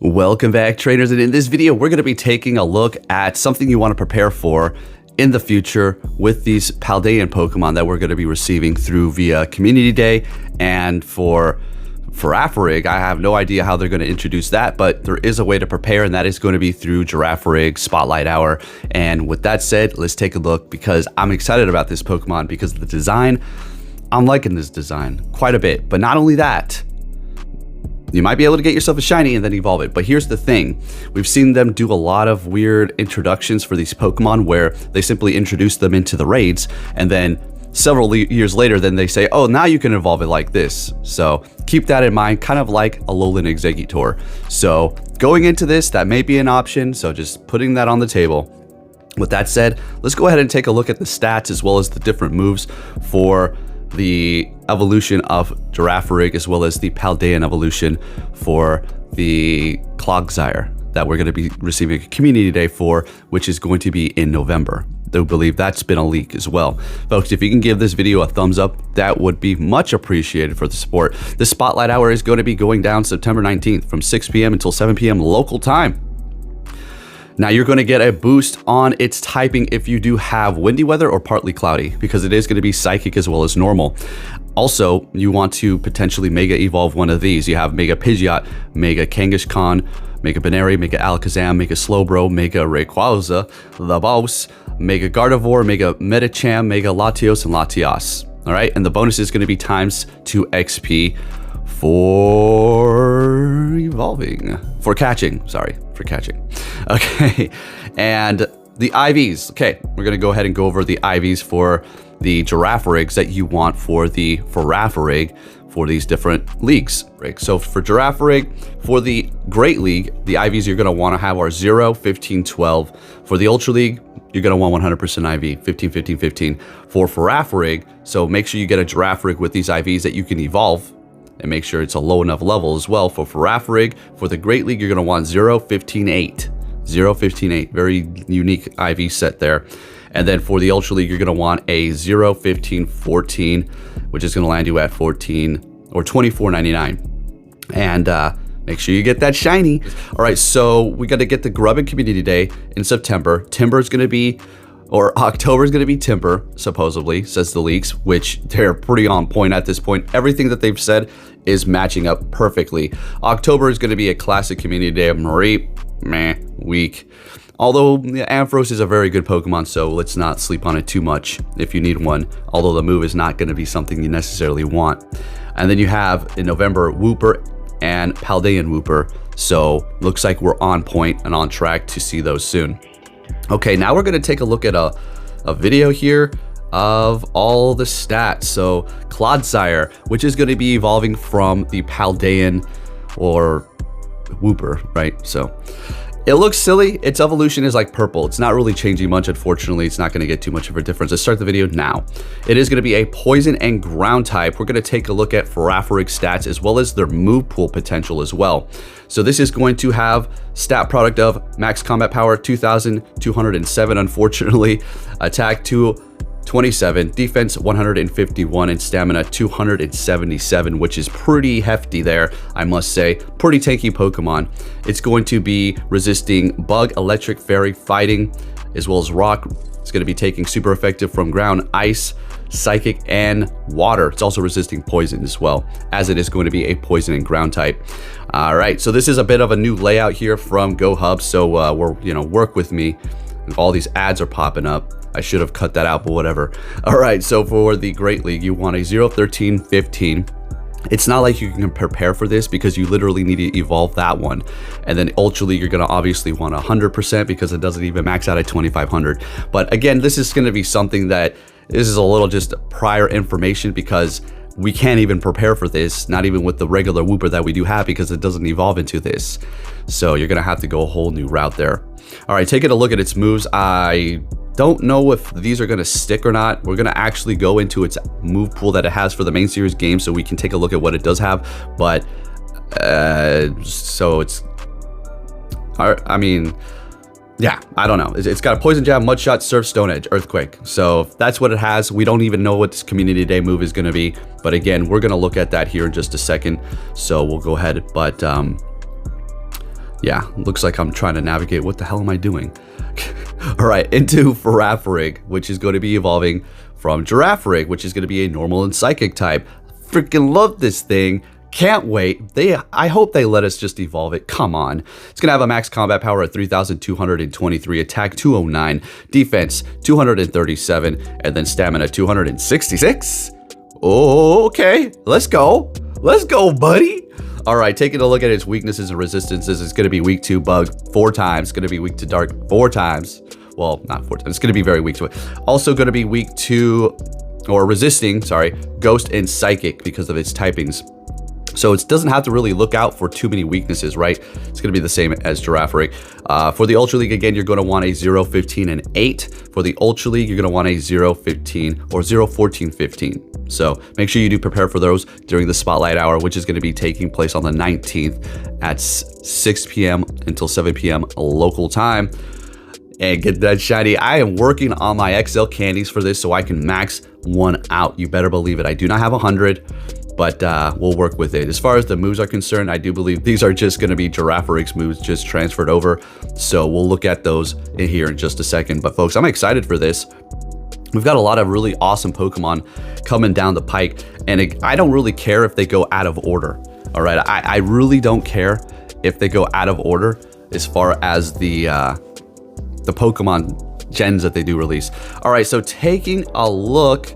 Welcome back, trainers, and in this video we're going to be taking a look at something you want to prepare for in the future with these Paldean Pokemon that we're going to be receiving through via Community Day. And for Farigiraf, I have no idea how they're going to introduce that, but there is a way to prepare, and that is going to be through Farigiraf Spotlight Hour. And with that said, let's take a look, because I'm excited about this Pokemon because of the design. I'm liking this design quite a bit, but not only that, you might be able to get yourself a shiny and then evolve it. But here's the thing. We've seen them do a lot of weird introductions for these Pokemon where they simply introduce them into the raids, and then several years later, then they say, oh, now you can evolve it like this. So keep that in mind, kind of like a Alolan Exeggutor. So going into this, that may be an option. So just putting that on the table. With that said, let's go ahead and take a look at the stats as well as the different moves for the evolution of Farigiraf, as well as the Paldean evolution for the Clogsire that we're going to be receiving a Community Day for, which is going to be in November. I believe that's been a leak as well. Folks, if you can give this video a thumbs up, that would be much appreciated for the support. The Spotlight Hour is going to be going down September 19th from 6 p.m. until 7 p.m. local time. Now you're going to get a boost on its typing if you do have windy weather or partly cloudy, because it is going to be psychic as well as normal. Also, you want to potentially Mega Evolve one of these. You have Mega Pidgeot, Mega Kangaskhan, Mega Baneri, Mega Alakazam, Mega Slowbro, Mega Rayquaza, the Boss, Mega Gardevoir, Mega Medicham, Mega Latios, and Latias. All right, and the bonus is going to be times 2 XP for evolving, for catching. Okay, and the IVs. Okay, we're gonna go ahead and go over the IVs for the Giraffarigs that you want for the Farigiraf for these different leagues. Right? So for Girafarig, for the Great League, the IVs you're gonna want to have are 0, 15, 12. For the Ultra League, you're gonna want 100% IV, 15, 15, 15. For Farigiraf, so make sure you get a Girafarig with these IVs that you can evolve, and make sure it's a low enough level as well. For Farigiraf, for the Great League, you're going to want 0, 15, 8. 0, 15, 8. Very unique IV set there. And then for the Ultra League, you're going to want a 0, 15, 14, which is going to land you at 14 or 24.99. And make sure you get that shiny. All right, so we got to get the Grubbin Community Day in September. Timber is going to be, or October is going to be Timber, supposedly, says the leaks, which they're pretty on point at this point. Everything that they've said is matching up perfectly. October is going to be a classic Community Day of Marie. Weak. Although Ampharos is a very good Pokemon, so let's not sleep on it too much if you need one. Although the move is not going to be something you necessarily want. And then you have, in November, Wooper and Paldean Wooper. So looks like we're on point and on track to see those soon. Okay, now we're going to take a look at a video here of all the stats. So Clogsire, which is going to be evolving from the Paldean or Wooper, right? So it looks silly. Its evolution is like purple. It's not really changing much, unfortunately. It's not going to get too much of a difference. Let's start the video now. It is going to be a poison and ground type. We're going to take a look at Farigiraf stats as well as their move pool potential as well. So this is going to have stat product of max combat power 2,207, unfortunately, attack 227, defense 151, and stamina 277, which is pretty hefty there, I must say. Pretty tanky Pokemon. It's going to be resisting bug, electric, fairy, fighting, as well as rock. It's going to be taking super effective from ground, ice, psychic, and water. It's also resisting poison as well, as it is going to be a poison and ground type. All right, so this is a bit of a new layout here from GoHub, so work with me. If all these ads are popping up, I should have cut that out, but whatever. All right, so for the Great League, you want a 0, 13, 15. It's not like you can prepare for this because you literally need to evolve that one. And then Ultra League, you're going to obviously want 100% because it doesn't even max out at 2,500. But again, this is going to be something that this is a little just prior information because we can't even prepare for this, not even with the regular Wooper that we do have, because it doesn't evolve into this. So you're going to have to go a whole new route there. All right, taking a look at its moves. I don't know if these are going to stick or not. We're going to actually go into its move pool that it has for the main series game so we can take a look at what it does have. But so it's, I mean, yeah, I don't know. It's got a Poison Jab, Mud Shot, Surf, Stone Edge, Earthquake. So that's what it has. We don't even know what this Community Day move is going to be. But again, we're going to look at that here in just a second. So we'll go ahead. But Yeah, looks like I'm trying to navigate. What the hell am I doing? All right, into Farigiraf, which is going to be evolving from Girafarig, which is going to be a normal and psychic type. Freaking love this thing. Can't wait. I hope they let us just evolve it. Come on. It's going to have a max combat power at 3,223, attack 209, defense 237, and then stamina 266. Oh, okay. Let's go. Let's go, buddy. All right, taking a look at its weaknesses and resistances, it's going to be weak to bug 4 times. It's going to be weak to dark 4 times. Well, not 4 times. It's going to be very weak to it. Also going to be weak to, or resisting, sorry, ghost and psychic because of its typings. So it doesn't have to really look out for too many weaknesses, right? It's going to be the same as Girafarig. For the Ultra League, again, you're going to want a 0, 15, and 8. For the Ultra League, you're going to want a 0, 15, or 0, 14, 15. So make sure you do prepare for those during the Spotlight Hour, which is going to be taking place on the 19th at 6 p.m. until 7 p.m. local time. And get that shiny. I am working on my XL candies for this so I can max one out. You better believe it. I do not have 100. But we'll work with it. As far as the moves are concerned, I do believe these are just going to be Girafarig's moves just transferred over. So we'll look at those in here in just a second. But folks, I'm excited for this. We've got a lot of really awesome Pokemon coming down the pike. And I don't really care if they go out of order. All right, I really don't care if they go out of order as far as the Pokemon gens that they do release. All right, so taking a look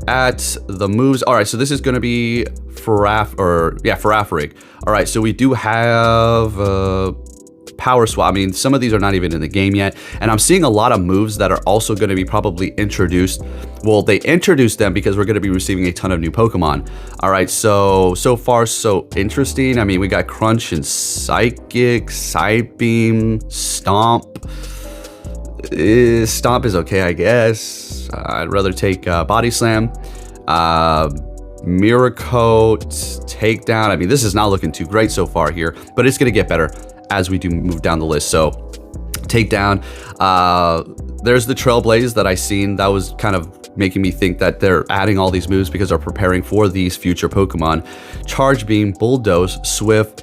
at the moves. All right, so this is going to be Farigiraf. All right, so we do have power swap. I mean, some of these are not even in the game yet, and I'm seeing a lot of moves that are also going to be probably introduced. Well, they introduced them because we're going to be receiving a ton of new Pokemon. All right, so far so interesting. I mean, we got Crunch and Psychic, Psybeam, Stomp. Stomp is okay, I guess. I'd rather take Body Slam, Miracote, Takedown. I mean, this is not looking too great so far here, but it's going to get better as we do move down the list. So, Takedown. There's the Trailblaze that I seen. That was kind of making me think that they're adding all these moves because they're preparing for these future Pokemon. Charge Beam, Bulldoze, Swift,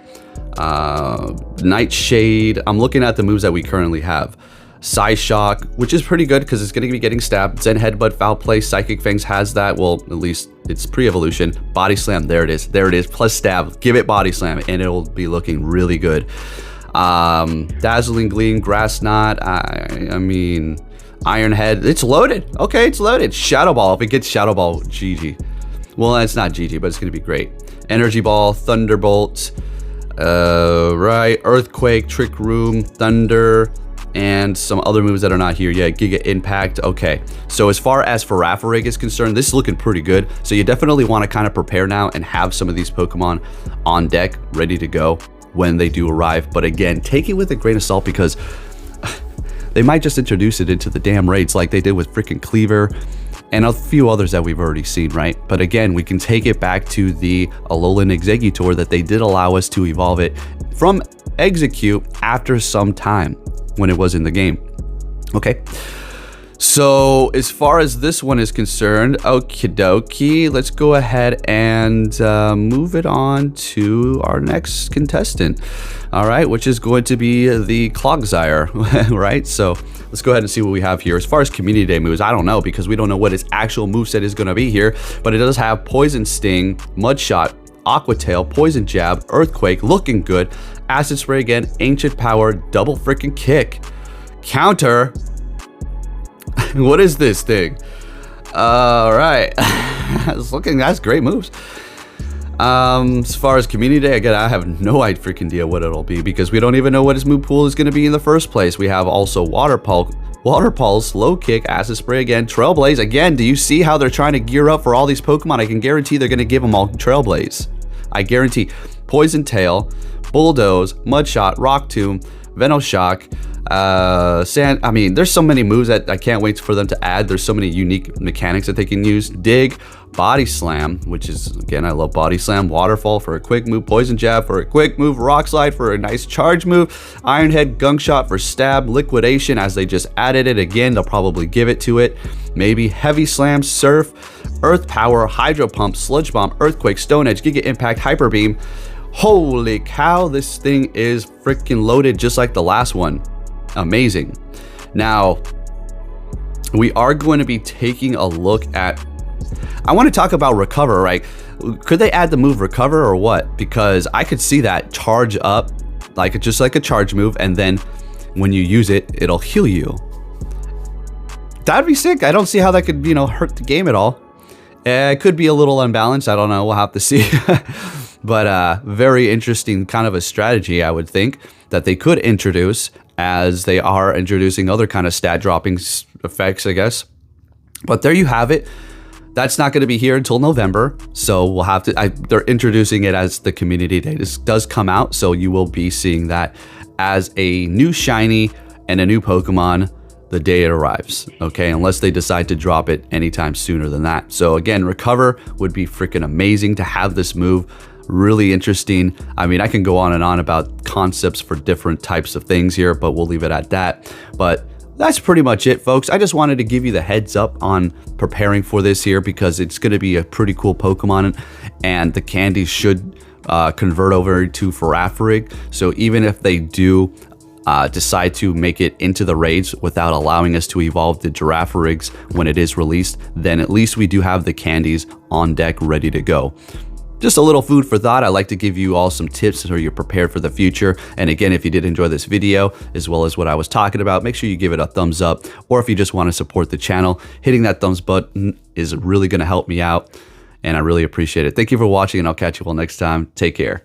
Nightshade. I'm looking at the moves that we currently have. Psyshock, which is pretty good because it's going to be getting stabbed. Zen Headbutt, Foul Play, Psychic Fangs has that. Well, at least it's pre-evolution. Body Slam, there it is. There it is. Plus Stab. Give it Body Slam, and it'll be looking really good. Dazzling Gleam, Grass Knot. I mean, Iron Head. It's loaded. Okay, it's loaded. Shadow Ball. If it gets Shadow Ball, GG. Well, it's not GG, but it's going to be great. Energy Ball, Thunderbolt. Right. Earthquake, Trick Room, Thunder, and some other moves that are not here yet. Giga Impact. Okay, so as far as Farigiraf is concerned, this is looking pretty good. So you definitely want to kind of prepare now and have some of these Pokemon on deck, ready to go when they do arrive. But again, take it with a grain of salt because they might just introduce it into the damn raids like they did with freaking Cleaver and a few others that we've already seen, right? But again, we can take it back to the Alolan Exeggutor that they did allow us to evolve it from Execute after some time when it was in the game. Okay, so as far as this one is concerned, okie dokie, let's go ahead and move it on to our next contestant. All right, which is going to be the Clogzire, right? So let's go ahead and see what we have here. As far as Community Day moves, I don't know because we don't know what its actual moveset is going to be here, but it does have Poison Sting, Mud Shot, Aqua Tail, Poison Jab, Earthquake, looking good. Acid Spray again, Ancient Power, Double Freaking Kick, Counter. What is this thing? All right, that's great moves. As far as Community Day, again, I have no idea what it'll be because we don't even know what his move pool is going to be in the first place. We have also Water Pulse, Low Kick, Acid Spray again, Trailblaze again. Do you see how they're trying to gear up for all these Pokemon? I can guarantee they're going to give them all Trailblaze. I guarantee. Poison Tail, Bulldoze, Mudshot, Rock Tomb, Venoshock, Sand. I mean, there's so many moves that I can't wait for them to add. There's so many unique mechanics that they can use. Dig, Body Slam, which is, again, I love Body Slam. Waterfall for a quick move. Poison Jab for a quick move. Rock Slide for a nice charge move. Iron Head, Gunk Shot for stab. Liquidation, as they just added it again, they'll probably give it to it. Maybe Heavy Slam, Surf, Earth Power, Hydro Pump, Sludge Bomb, Earthquake, Stone Edge, Giga Impact, Hyper Beam. Holy cow, this thing is freaking loaded just like the last one. Amazing. Now, we are going to be taking a look at, I want to talk about recover, right? Could they add the move recover or what? Because I could see that charge up, like just like a charge move, and then when you use it, it'll heal you. That'd be sick. I don't see how that could, you know, hurt the game at all. It could be a little unbalanced. I don't know. We'll have to see. But very interesting kind of a strategy, I would think, that they could introduce, as they are introducing other kind of stat dropping effects, I guess. But there you have it. That's not going to be here until November, so we'll have to, they're introducing it as the community day does come out, so you will be seeing that as a new shiny and a new Pokemon the day it arrives, okay? Unless they decide to drop it anytime sooner than that. So again, recover would be freaking amazing to have this move. Really interesting. I mean, I can go on and on about concepts for different types of things here, but we'll leave it at that. But that's pretty much it, folks. I just wanted to give you the heads up on preparing for this here, because it's going to be a pretty cool Pokemon, and the candies should convert over to Farigiraf. So even if they do decide to make it into the raids without allowing us to evolve the Giraffarigs when it is released, then at least we do have the candies on deck ready to go. Just a little food for thought. I like to give you all some tips so you're prepared for the future. And again, if you did enjoy this video, as well as what I was talking about, make sure you give it a thumbs up. Or if you just want to support the channel, hitting that thumbs button is really going to help me out. And I really appreciate it. Thank you for watching, and I'll catch you all next time. Take care.